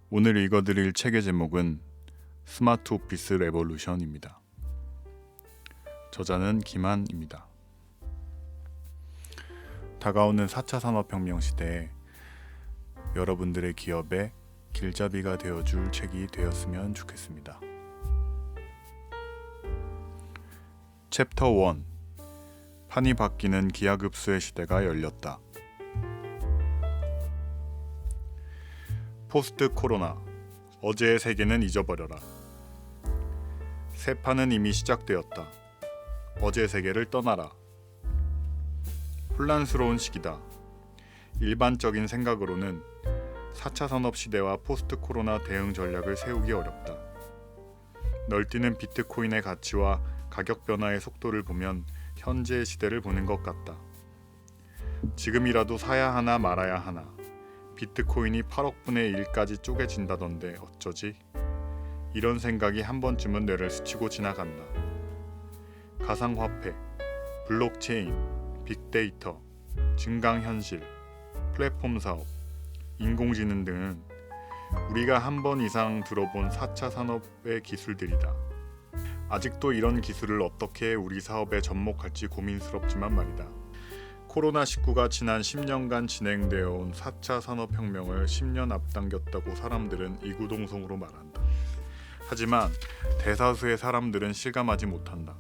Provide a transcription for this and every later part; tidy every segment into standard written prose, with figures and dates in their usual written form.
오늘 읽어드릴 책의 제목은 스마트 오피스 레볼루션입니다. 저자는 김한입니다. 다가오는 4차 산업혁명 시대에 여러분들의 기업에 길잡이가 되어줄 책이 되었으면 좋겠습니다. 챕터 1. 판이 바뀌는 기하급수의 시대가 열렸다. 포스트 코로나, 어제의 세계는 잊어버려라. 새 판은 이미 시작되었다. 어제의 세계를 떠나라. 혼란스러운 시기다. 일반적인 생각으로는 4차 산업 시대와 포스트 코로나 대응 전략을 세우기 어렵다. 널뛰는 비트코인의 가치와 가격 변화의 속도를 보면 현재의 시대를 보는 것 같다. 지금이라도 사야 하나 말아야 하나. 비트코인이 8억 분의 1까지 쪼개진다던데 어쩌지? 이런 생각이 한 번쯤은 뇌를 스치고 지나간다. 가상화폐, 블록체인, 빅데이터, 증강현실, 플랫폼 사업, 인공지능 등은 우리가 한 번 이상 들어본 4차 산업의 기술들이다. 아직도 이런 기술을 어떻게 우리 사업에 접목할지 고민스럽지만 말이다. 코로나19가 지난 10년간 진행되어 온 4차 산업혁명을 10년 앞당겼다고 사람들은 이구동성으로 말한다. 하지만 대다수의 사람들은 실감하지 못한다.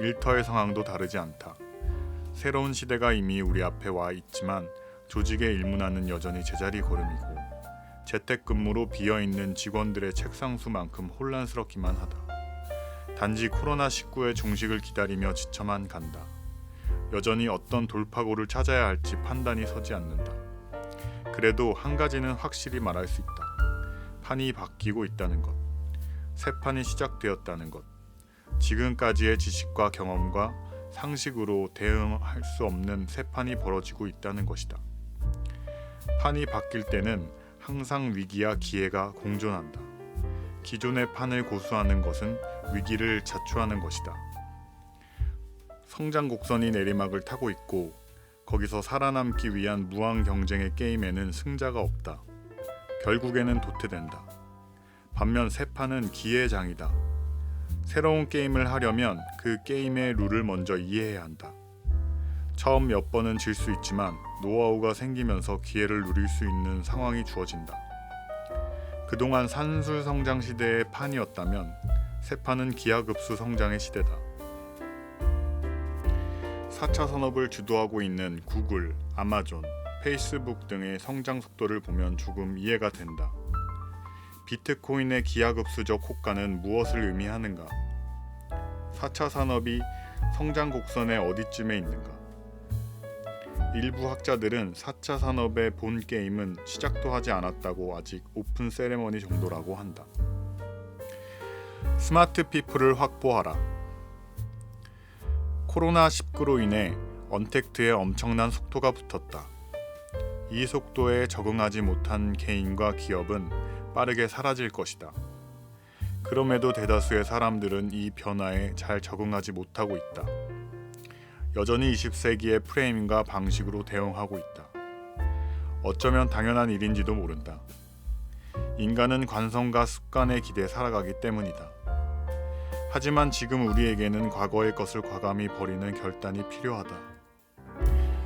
일터의 상황도 다르지 않다. 새로운 시대가 이미 우리 앞에 와 있지만 조직의 일문화는 여전히 제자리 걸음이고 재택근무로 비어있는 직원들의 책상 수만큼 혼란스럽기만 하다. 단지 코로나19의 종식을 기다리며 지쳐만 간다. 여전히 어떤 돌파구를 찾아야 할지 판단이 서지 않는다. 그래도 한 가지는 확실히 말할 수 있다. 판이 바뀌고 있다는 것. 새 판이 시작되었다는 것. 지금까지의 지식과 경험과 상식으로 대응할 수 없는 새 판이 벌어지고 있다는 것이다. 판이 바뀔 때는 항상 위기와 기회가 공존한다. 기존의 판을 고수하는 것은 위기를 자초하는 것이다. 성장 곡선이 내리막을 타고 있고 거기서 살아남기 위한 무한 경쟁의 게임에는 승자가 없다. 결국에는 도태된다. 반면 새 판은 기회의 장이다. 새로운 게임을 하려면 그 게임의 룰을 먼저 이해해야 한다. 처음 몇 번은 질 수 있지만 노하우가 생기면서 기회를 누릴 수 있는 상황이 주어진다. 그동안 산술 성장 시대의 판이었다면 새 판은 기하급수 성장의 시대다. 4차 산업을 주도하고 있는 구글, 아마존, 페이스북 등의 성장 속도를 보면 조금 이해가 된다. 비트코인의 기하급수적 호가는 무엇을 의미하는가? 4차 산업이 성장 곡선의 어디쯤에 있는가? 일부 학자들은 4차 산업의 본 게임은 시작도 하지 않았다고 아직 오픈 세레머니 정도라고 한다. 스마트 피플을 확보하라. 코로나19로 인해 언택트에 엄청난 속도가 붙었다. 이 속도에 적응하지 못한 개인과 기업은 빠르게 사라질 것이다. 그럼에도 대다수의 사람들은 이 변화에 잘 적응하지 못하고 있다. 여전히 20세기의 프레임과 방식으로 대응하고 있다. 어쩌면 당연한 일인지도 모른다. 인간은 관성과 습관에 기대 살아가기 때문이다. 하지만 지금 우리에게는 과거의 것을 과감히 버리는 결단이 필요하다.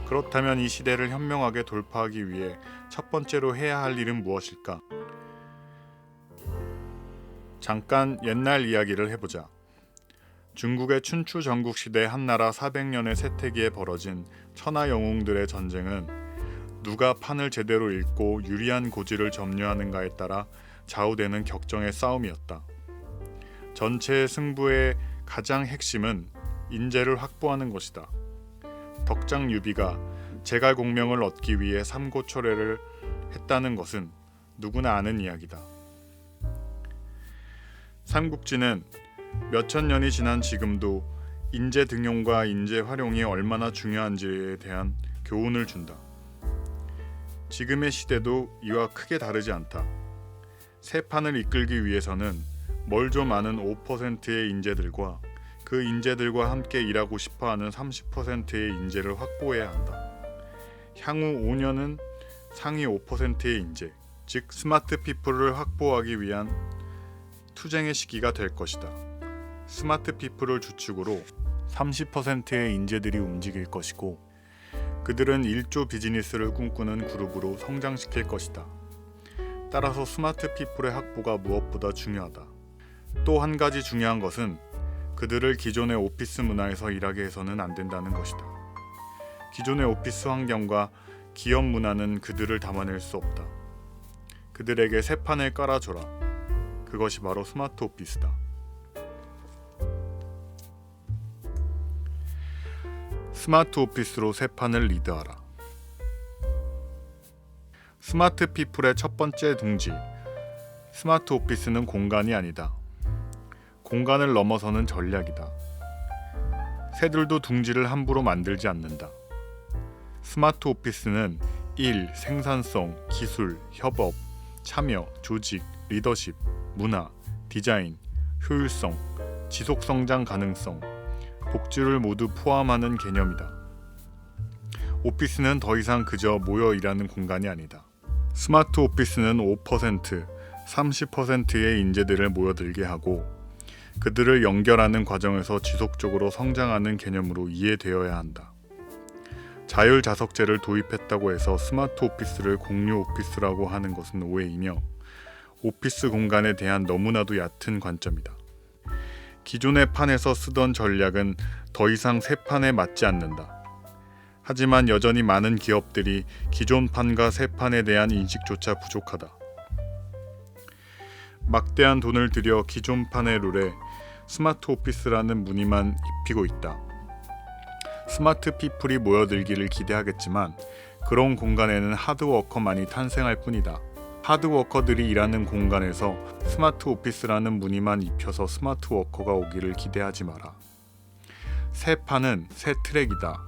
그렇다면 이 시대를 현명하게 돌파하기 위해 첫 번째로 해야 할 일은 무엇일까? 잠깐 옛날 이야기를 해보자. 중국의 춘추 전국 시대 한나라 400년의 세태기에 벌어진 천하 영웅들의 전쟁은 누가 판을 제대로 읽고 유리한 고지를 점유하는가에 따라 좌우되는 격정의 싸움이었다. 전체의 승부의 가장 핵심은 인재를 확보하는 것이다. 덕장 유비가 제갈공명을 얻기 위해 삼고초려를 했다는 것은 누구나 아는 이야기다. 삼국지는 몇천 년이 지난 지금도 인재 등용과 인재 활용이 얼마나 중요한지에 대한 교훈을 준다. 지금의 시대도 이와 크게 다르지 않다. 새 판을 이끌기 위해서는 뭘 좀 아는 5%의 인재들과 그 인재들과 함께 일하고 싶어하는 30%의 인재를 확보해야 한다. 향후 5년은 상위 5%의 인재, 즉 스마트 피플을 확보하기 위한 투쟁의 시기가 될 것이다. 스마트 피플을 주축으로 30%의 인재들이 움직일 것이고 그들은 1조 비즈니스를 꿈꾸는 그룹으로 성장시킬 것이다. 따라서 스마트 피플의 확보가 무엇보다 중요하다. 또 한 가지 중요한 것은 그들을 기존의 오피스 문화에서 일하게 해서는 안 된다는 것이다. 기존의 오피스 환경과 기업 문화는 그들을 담아낼 수 없다. 그들에게 새 판을 깔아줘라. 그것이 바로 스마트 오피스다. 스마트 오피스로 새 판을 리드하라. 스마트 피플의 첫 번째 둥지. 스마트 오피스는 공간이 아니다. 공간을 넘어서는 전략이다. 새들도 둥지를 함부로 만들지 않는다. 스마트 오피스는 1. 생산성, 기술, 협업, 참여, 조직, 리더십, 문화, 디자인, 효율성, 지속성장 가능성, 복지를 모두 포함하는 개념이다. 오피스는 더 이상 그저 모여 일하는 공간이 아니다. 스마트 오피스는 5%, 30%의 인재들을 모여들게 하고 그들을 연결하는 과정에서 지속적으로 성장하는 개념으로 이해되어야 한다. 자율자석제를 도입했다고 해서 스마트 오피스를 공유 오피스라고 하는 것은 오해이며 오피스 공간에 대한 너무나도 얕은 관점이다. 기존의 판에서 쓰던 전략은 더 이상 새 판에 맞지 않는다. 하지만 여전히 많은 기업들이 기존 판과 새 판에 대한 인식조차 부족하다. 막대한 돈을 들여 기존 판의 룰에 스마트 오피스라는 무늬만 입히고 있다. 스마트 피플이 모여들기를 기대하겠지만 그런 공간에는 하드워커만이 탄생할 뿐이다. 하드워커들이 일하는 공간에서 스마트 오피스라는 무늬만 입혀서 스마트 워커가 오기를 기대하지 마라. 새 판은 새 트랙이다.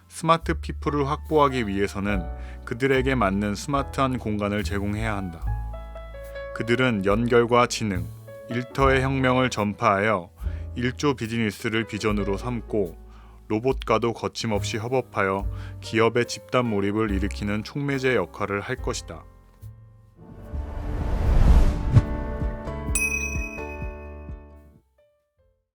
스마트 피플을 확보하기 위해서는 그들에게 맞는 스마트한 공간을 제공해야 한다. 그들은 연결과 지능, 일터의 혁명을 전파하여 1조 비즈니스를 비전으로 삼고 로봇과도 거침없이 협업하여 기업의 집단 몰입을 일으키는 촉매제 역할을 할 것이다.